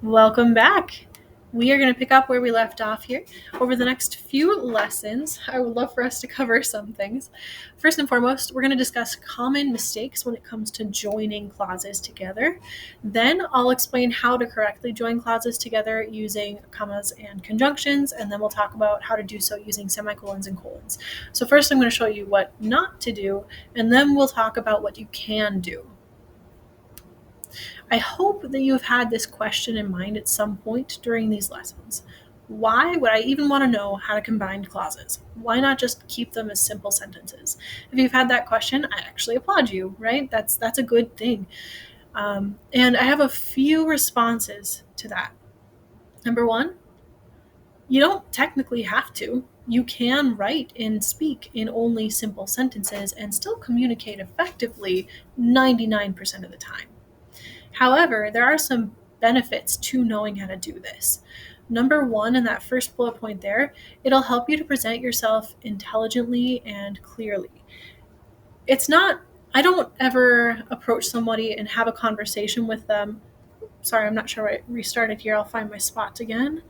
Welcome back. We are going to pick up where we left off here. Over the next few lessons, I would love for us to cover some things. First and foremost, we're going to discuss common mistakes when it comes to joining clauses together. Then I'll explain how to correctly join clauses together using commas and conjunctions, and then we'll talk about how to do so using semicolons and colons. So first I'm going to show you what not to do, and then we'll talk about what you can do. I hope that you have had this question in mind at some point during these lessons. Why would I even want to know how to combine clauses? Why not just keep them as simple sentences? If you've had that question, I actually applaud you, right? That's a good thing. And I have a few responses to that. Number one, you don't technically have to. You can write and speak in only simple sentences and still communicate effectively 99% of the time. However, there are some benefits to knowing how to do this. Number one, in that first bullet point there, it'll help you to present yourself intelligently and clearly. I don't ever approach somebody and have a conversation with them. Sorry, I'm not sure I restarted here. I'll find my spot again.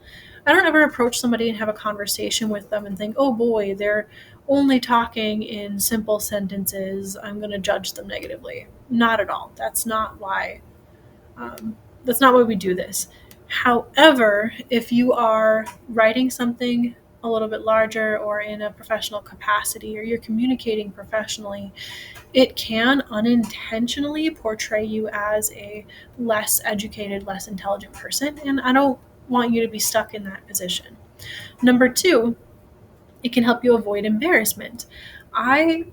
I don't ever approach somebody and have a conversation with them and think, oh boy, they're only talking in simple sentences. I'm going to judge them negatively. Not at all. That's not why we do this. However, if you are writing something a little bit larger or in a professional capacity or you're communicating professionally, it can unintentionally portray you as a less educated, less intelligent person, and I don't want you to be stuck in that position. Number two, it can help you avoid embarrassment. I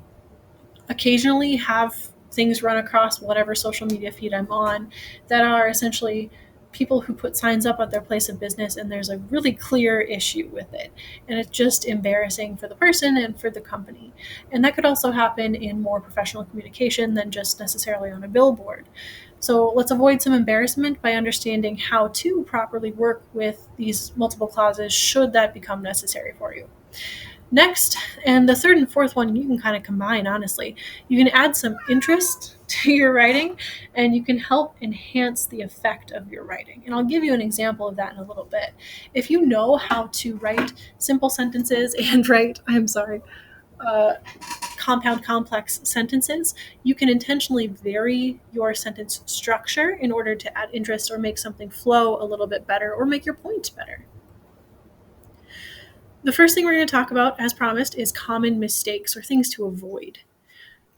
occasionally have things run across whatever social media feed I'm on that are essentially people who put signs up at their place of business and there's a really clear issue with it. And it's just embarrassing for the person and for the company. And that could also happen in more professional communication than just necessarily on a billboard. So let's avoid some embarrassment by understanding how to properly work with these multiple clauses should that become necessary for you. Next, and the third and fourth one, you can kind of combine, honestly. You can add some interest to your writing, and you can help enhance the effect of your writing. And I'll give you an example of that in a little bit. If you know how to write simple sentences and write, compound complex sentences, you can intentionally vary your sentence structure in order to add interest or make something flow a little bit better or make your point better. The first thing we're going to talk about, as promised, is common mistakes or things to avoid.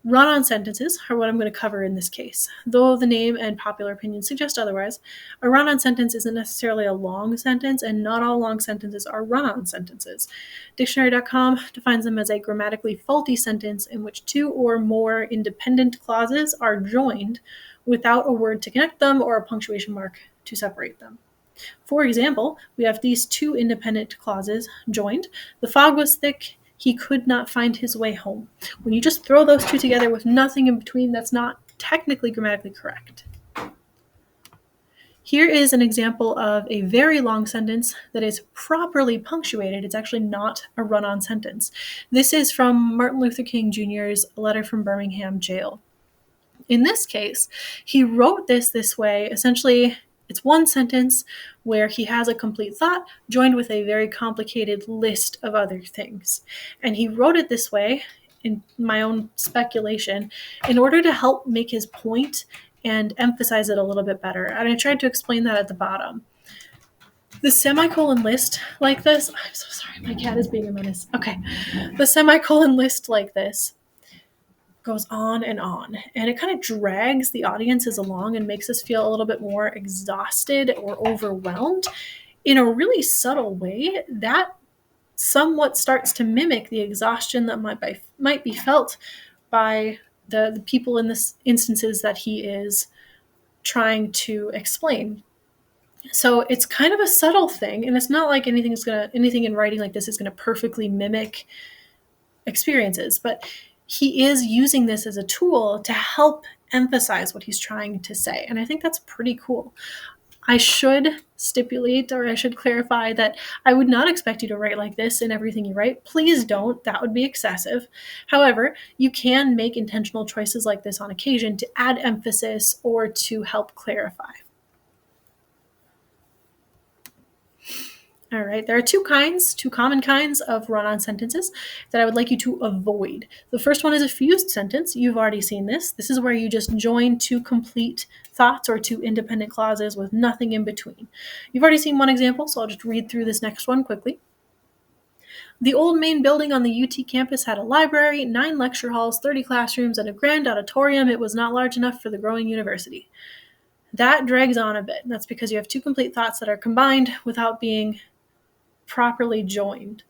Run-on sentences are what I'm going to cover in this case. Though the name and popular opinion suggest otherwise, a run-on sentence isn't necessarily a long sentence, and not all long sentences are run-on sentences. Dictionary.com defines them as a grammatically faulty sentence in which two or more independent clauses are joined without a word to connect them or a punctuation mark to separate them. For example, we have these two independent clauses joined. The fog was thick. He could not find his way home. When you just throw those two together with nothing in between, that's not technically grammatically correct. Here is an example of a very long sentence that is properly punctuated. It's actually not a run-on sentence. This is from Martin Luther King Jr.'s Letter from Birmingham Jail. In this case, he wrote this way. Essentially, it's one sentence where he has a complete thought joined with a very complicated list of other things. And he wrote it this way, in my own speculation, in order to help make his point and emphasize it a little bit better. And I tried to explain that at the bottom. The semicolon list like this, I'm so sorry, my cat is being a menace. Okay. The semicolon list like this goes on, and it kind of drags the audiences along and makes us feel a little bit more exhausted or overwhelmed in a really subtle way that somewhat starts to mimic the exhaustion that might be felt by the people in this instances that he is trying to explain. So it's kind of a subtle thing, and it's not like anything in writing like this is going to perfectly mimic experiences, but he is using this as a tool to help emphasize what he's trying to say. And I think that's pretty cool. I should stipulate, or I should clarify, that I would not expect you to write like this in everything you write. Please don't. That would be excessive. However, you can make intentional choices like this on occasion to add emphasis or to help clarify. All right, there are two common kinds of run-on sentences that I would like you to avoid. The first one is a fused sentence. You've already seen this. This is where you just join two complete thoughts or two independent clauses with nothing in between. You've already seen one example, so I'll just read through this next one quickly. The old main building on the UT campus had a library, 9 lecture halls, 30 classrooms, and a grand auditorium. It was not large enough for the growing university. That drags on a bit. That's because you have two complete thoughts that are combined without being properly joined.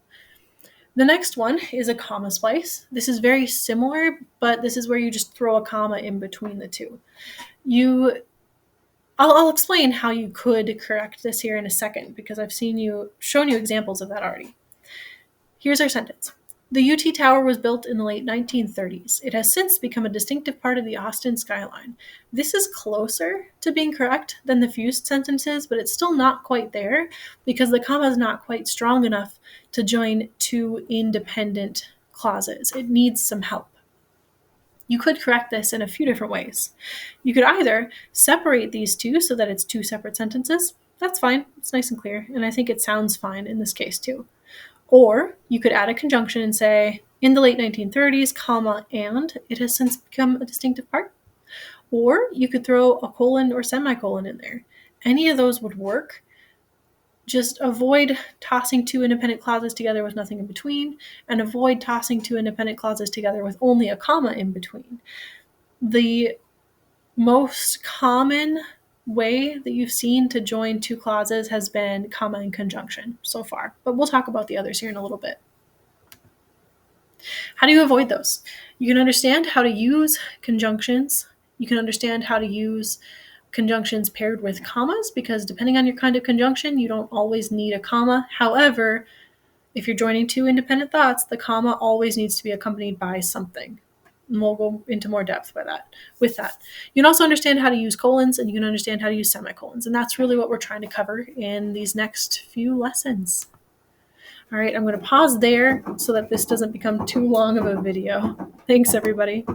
The next one is a comma splice. This is very similar, but this is where you just throw a comma in between the two. I'll explain how you could correct this here in a second because I've shown you examples of that already. Here's our sentence. The UT Tower was built in the late 1930s. It has since become a distinctive part of the Austin skyline. This is closer to being correct than the fused sentences, but it's still not quite there because the comma is not quite strong enough to join two independent clauses. It needs some help. You could correct this in a few different ways. You could either separate these two so that it's two separate sentences. That's fine. It's nice and clear, and I think it sounds fine in this case too. Or you could add a conjunction and say, in the late 1930s, comma, and it has since become a distinctive part. Or you could throw a colon or semicolon in there. Any of those would work. Just avoid tossing two independent clauses together with nothing in between, and avoid tossing two independent clauses together with only a comma in between. The most common way that you've seen to join two clauses has been comma and conjunction so far, but we'll talk about the others here in a little bit. How do you avoid those? You can understand how to use conjunctions. You can understand how to use conjunctions paired with commas because depending on your kind of conjunction, you don't always need a comma. However, if you're joining two independent thoughts, the comma always needs to be accompanied by something. And we'll go into more depth with that. You can also understand how to use colons and you can understand how to use semicolons. And that's really what we're trying to cover in these next few lessons. All right, I'm going to pause there so that this doesn't become too long of a video. Thanks, everybody.